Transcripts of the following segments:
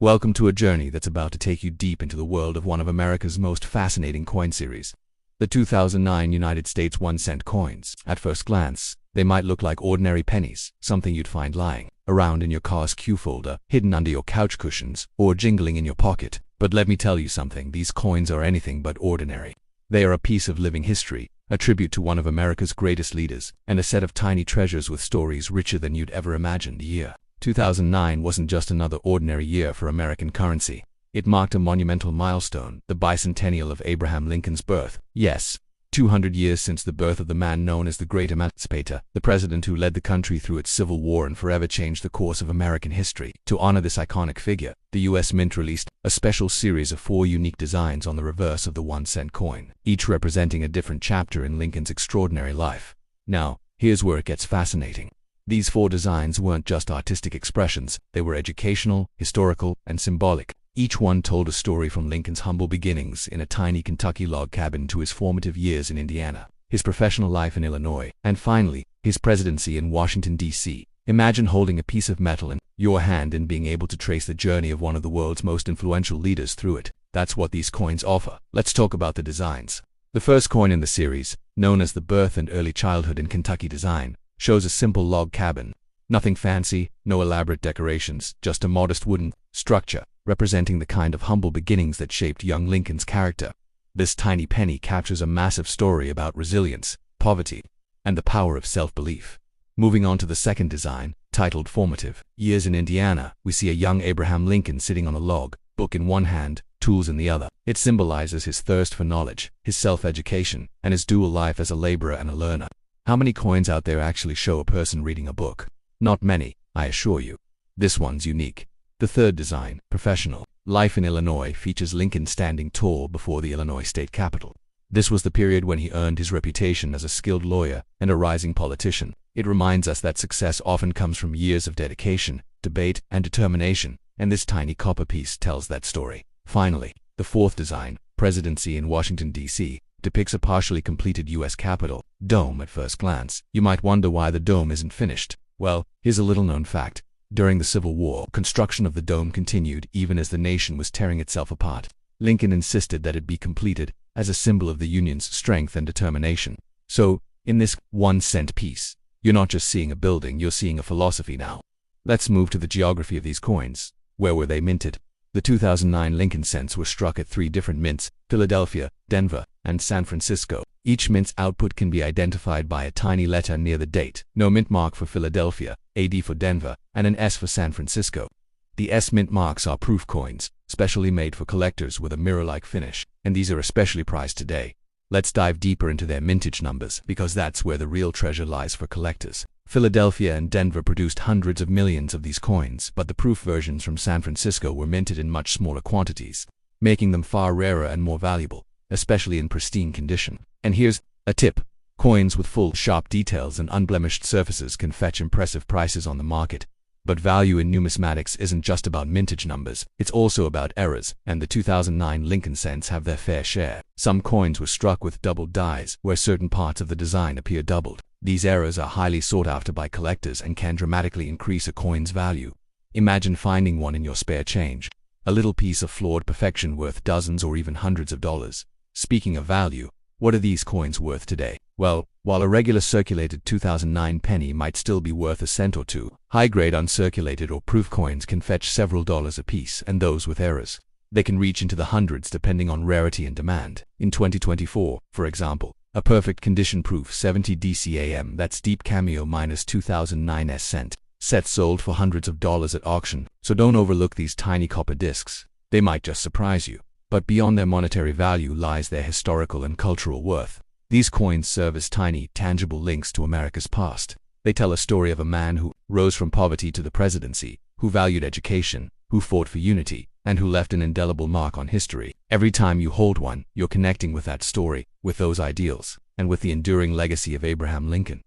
Welcome to a journey that's about to take you deep into the world of one of America's most fascinating coin series, the 2009 United States 1-cent coins. At first glance, they might look like ordinary pennies, something you'd find lying around in your car's Q folder, hidden under your couch cushions, or jingling in your pocket. But let me tell you something, these coins are anything but ordinary. They are a piece of living history, a tribute to one of America's greatest leaders, and a set of tiny treasures with stories richer than you'd ever imagined. The year 2009 wasn't just another ordinary year for American currency. It marked a monumental milestone, the bicentennial of Abraham Lincoln's birth. Yes, 200 years since the birth of the man known as the Great Emancipator, the president who led the country through its civil war and forever changed the course of American history. To honor this iconic figure, the U.S. Mint released a special series of 4 unique designs on the reverse of the 1-cent coin, each representing a different chapter in Lincoln's extraordinary life. Now, here's where it gets fascinating. These 4 designs weren't just artistic expressions, they were educational, historical, and symbolic. Each one told a story from Lincoln's humble beginnings in a tiny Kentucky log cabin to his formative years in Indiana, his professional life in Illinois, and finally, his presidency in Washington, D.C. Imagine holding a piece of metal in your hand and being able to trace the journey of one of the world's most influential leaders through it. That's what these coins offer. Let's talk about the designs. The first coin in the series, known as the Birth and Early Childhood in Kentucky design, shows a simple log cabin. Nothing fancy, no elaborate decorations, just a modest wooden structure, representing the kind of humble beginnings that shaped young Lincoln's character. This tiny penny captures a massive story about resilience, poverty, and the power of self-belief. Moving on to the second design, titled Formative Years in Indiana, we see a young Abraham Lincoln sitting on a log, book in one hand, tools in the other. It symbolizes his thirst for knowledge, his self-education, and his dual life as a laborer and a learner. How many coins out there actually show a person reading a book? Not many, I assure you. This one's unique. The third design, Professional Life in Illinois, features Lincoln standing tall before the Illinois state capitol. This was the period when he earned his reputation as a skilled lawyer and a rising politician. It reminds us that success often comes from years of dedication, debate, and determination, and this tiny copper piece tells that story. Finally, the fourth design, Presidency in Washington, D.C., depicts a partially completed U.S. Capitol dome. At first glance, you might wonder why the dome isn't finished. Well, here's a little-known fact. During the Civil War, construction of the dome continued even as the nation was tearing itself apart. Lincoln insisted that it be completed as a symbol of the Union's strength and determination. So, in this 1-cent piece, you're not just seeing a building, you're seeing a philosophy now. Let's move to the geography of these coins. Where were they minted? The 2009 Lincoln cents were struck at 3 different mints: Philadelphia, Denver, and San Francisco. Each mint's output can be identified by a tiny letter near the date. No mint mark for Philadelphia, AD for Denver, and an S for San Francisco. The S mint marks are proof coins, specially made for collectors with a mirror-like finish, and these are especially prized today. Let's dive deeper into their mintage numbers, because that's where the real treasure lies for collectors. Philadelphia and Denver produced hundreds of millions of these coins, but the proof versions from San Francisco were minted in much smaller quantities, making them far rarer and more valuable, especially in pristine condition. And here's a tip. Coins with full, sharp details and unblemished surfaces can fetch impressive prices on the market. But value in numismatics isn't just about mintage numbers, it's also about errors, and the 2009 Lincoln cents have their fair share. Some coins were struck with doubled dies, where certain parts of the design appear doubled. These errors are highly sought after by collectors and can dramatically increase a coin's value. Imagine finding one in your spare change. A little piece of flawed perfection worth dozens or even hundreds of dollars. Speaking of value, what are these coins worth today? Well, while a regular circulated 2009 penny might still be worth a cent or two, high-grade uncirculated or proof coins can fetch several dollars apiece, and those with errors, they can reach into the hundreds depending on rarity and demand. In 2024, for example, a perfect condition proof 70 DCAM, that's deep cameo minus 2009 cent, set sold for hundreds of dollars at auction. So don't overlook these tiny copper discs. They might just surprise you. But beyond their monetary value lies their historical and cultural worth. These coins serve as tiny, tangible links to America's past. They tell a story of a man who rose from poverty to the presidency, who valued education, who fought for unity, and who left an indelible mark on history. Every time you hold one, you're connecting with that story, with those ideals, and with the enduring legacy of Abraham Lincoln.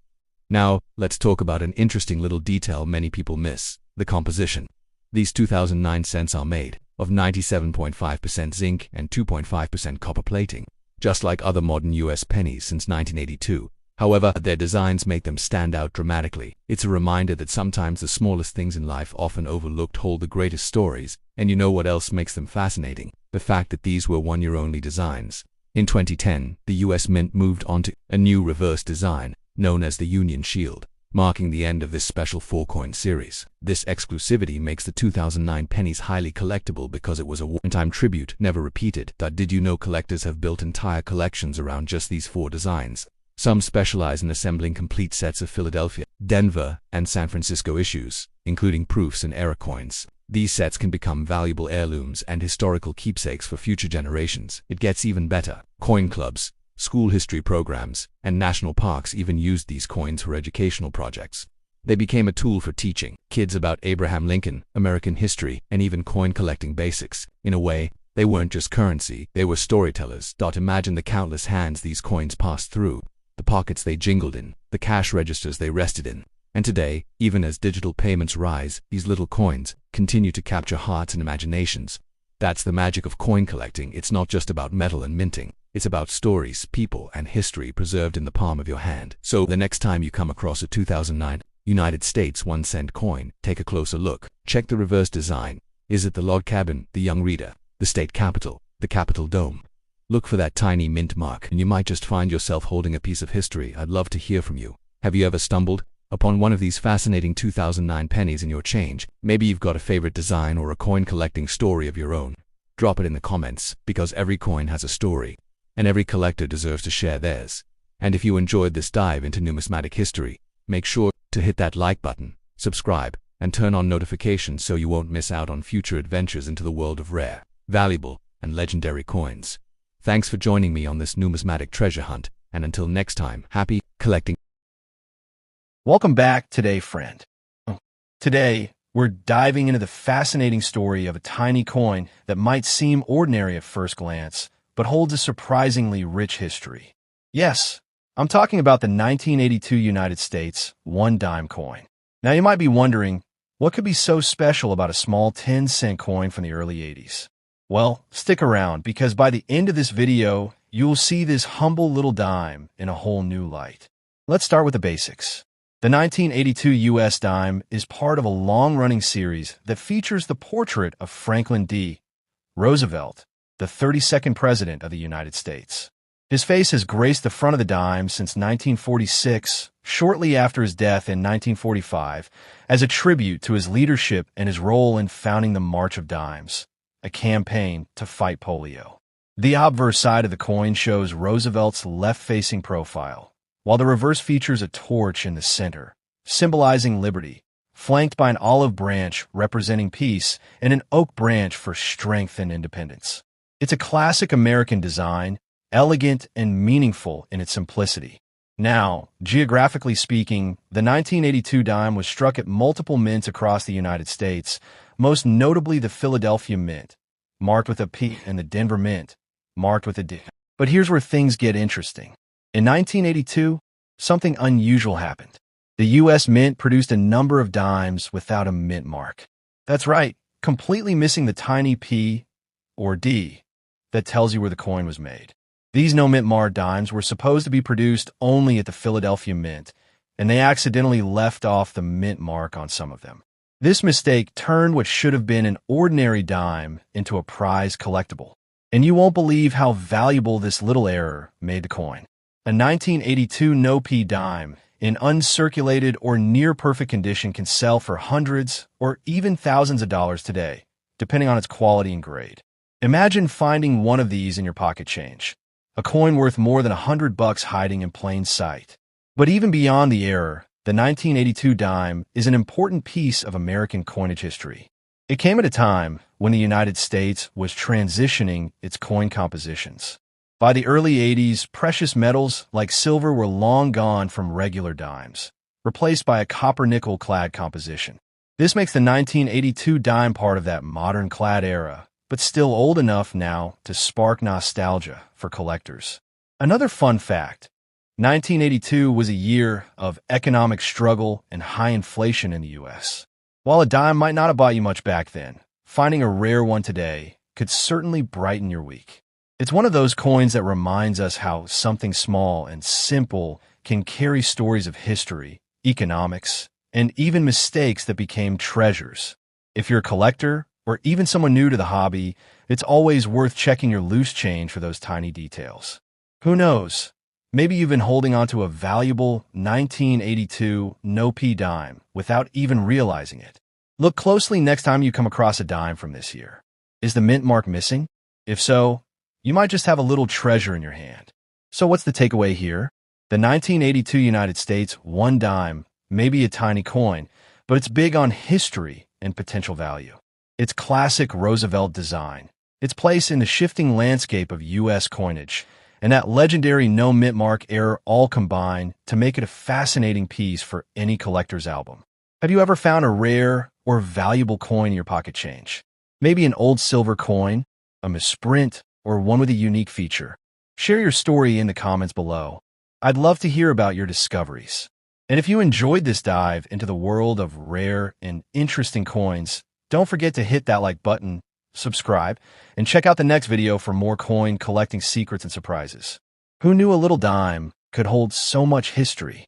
Now, let's talk about an interesting little detail many people miss: the composition. These 2009 cents are made of 97.5% zinc and 2.5% copper plating. Just like other modern U.S. pennies since 1982, However, their designs make them stand out dramatically. It's a reminder that sometimes the smallest things in life, often overlooked, hold the greatest stories. And you know what else makes them fascinating? The fact that these were one-year-only designs. In 2010, the US Mint moved on to a new reverse design, known as the Union Shield, marking the end of this special 4-coin series. This exclusivity makes the 2009 pennies highly collectible because it was a one-time tribute, never repeated. Did you know collectors have built entire collections around just these 4 designs? Some specialize in assembling complete sets of Philadelphia, Denver, and San Francisco issues, including proofs and error coins. These sets can become valuable heirlooms and historical keepsakes for future generations. It gets even better. Coin clubs, school history programs, and national parks even used these coins for educational projects. They became a tool for teaching kids about Abraham Lincoln, American history, and even coin collecting basics. In a way, they weren't just currency, they were storytellers. Imagine the countless hands these coins passed through, the pockets they jingled in, the cash registers they rested in. And today, even as digital payments rise, these little coins continue to capture hearts and imaginations. That's the magic of coin collecting. It's not just about metal and minting. It's about stories, people, and history preserved in the palm of your hand. So the next time you come across a 2009 United States 1-cent coin, take a closer look. Check the reverse design. Is it the log cabin, the young reader, the state capitol, the Capitol dome? Look for that tiny mint mark, and you might just find yourself holding a piece of history. I'd love to hear from you. Have you ever stumbled upon one of these fascinating 2009 pennies in your change? Maybe you've got a favorite design or a coin collecting story of your own. Drop it in the comments, because every coin has a story, and every collector deserves to share theirs. And if you enjoyed this dive into numismatic history, make sure to hit that like button, subscribe, and turn on notifications so you won't miss out on future adventures into the world of rare, valuable, and legendary coins. Thanks for joining me on this numismatic treasure hunt, and until next time, happy collecting. Welcome back today, friend. Today, we're diving into the fascinating story of a tiny coin that might seem ordinary at first glance, but holds a surprisingly rich history. Yes, I'm talking about the 1982 United States 1-dime coin. Now you might be wondering, what could be so special about a small 10-cent coin from the early 80s? Well, stick around, because by the end of this video, you'll see this humble little dime in a whole new light. Let's start with the basics. The 1982 US dime is part of a long-running series that features the portrait of Franklin D. Roosevelt, the 32nd President of the United States. His face has graced the front of the dime since 1946, shortly after his death in 1945, as a tribute to his leadership and his role in founding the March of Dimes, a campaign to fight polio. The obverse side of the coin shows Roosevelt's left-facing profile, while the reverse features a torch in the center, symbolizing liberty, flanked by an olive branch representing peace and an oak branch for strength and independence. It's a classic American design, elegant and meaningful in its simplicity. Now, geographically speaking, the 1982 dime was struck at multiple mints across the United States, most notably the Philadelphia Mint, marked with a P, and the Denver Mint, marked with a D. But here's where things get interesting. In 1982, something unusual happened. The U.S. Mint produced a number of dimes without a mint mark. That's right, completely missing the tiny P or D that tells you where the coin was made. These no-mint marked dimes were supposed to be produced only at the Philadelphia Mint, and they accidentally left off the mint mark on some of them. This mistake turned what should have been an ordinary dime into a prized collectible. And you won't believe how valuable this little error made the coin. A 1982 no-P dime in uncirculated or near-perfect condition can sell for hundreds or even thousands of dollars today, depending on its quality and grade. Imagine finding one of these in your pocket change, a coin worth more than $100 hiding in plain sight. But even beyond the error, the 1982 dime is an important piece of American coinage history. It came at a time when the United States was transitioning its coin compositions. By the early 80s, precious metals like silver were long gone from regular dimes, replaced by a copper-nickel clad composition. This makes the 1982 dime part of that modern clad era, but still old enough now to spark nostalgia for collectors. Another fun fact, 1982 was a year of economic struggle and high inflation in the U.S. While a dime might not have bought you much back then, finding a rare one today could certainly brighten your week. It's one of those coins that reminds us how something small and simple can carry stories of history, economics, and even mistakes that became treasures. If you're a collector, or even someone new to the hobby, it's always worth checking your loose change for those tiny details. Who knows? Maybe you've been holding onto a valuable 1982 no-P dime without even realizing it. Look closely next time you come across a dime from this year. Is the mint mark missing? If so, you might just have a little treasure in your hand. So what's the takeaway here? The 1982 United States 1 dime may be a tiny coin, but it's big on history and potential value. Its classic Roosevelt design, its place in the shifting landscape of U.S. coinage, and that legendary no mint mark error all combine to make it a fascinating piece for any collector's album. Have you ever found a rare or valuable coin in your pocket change? Maybe an old silver coin, a misprint, or one with a unique feature. Share your story in the comments below. I'd love to hear about your discoveries. And if you enjoyed this dive into the world of rare and interesting coins, don't forget to hit that like button, subscribe, and check out the next video for more coin collecting secrets and surprises. Who knew a little dime could hold so much history?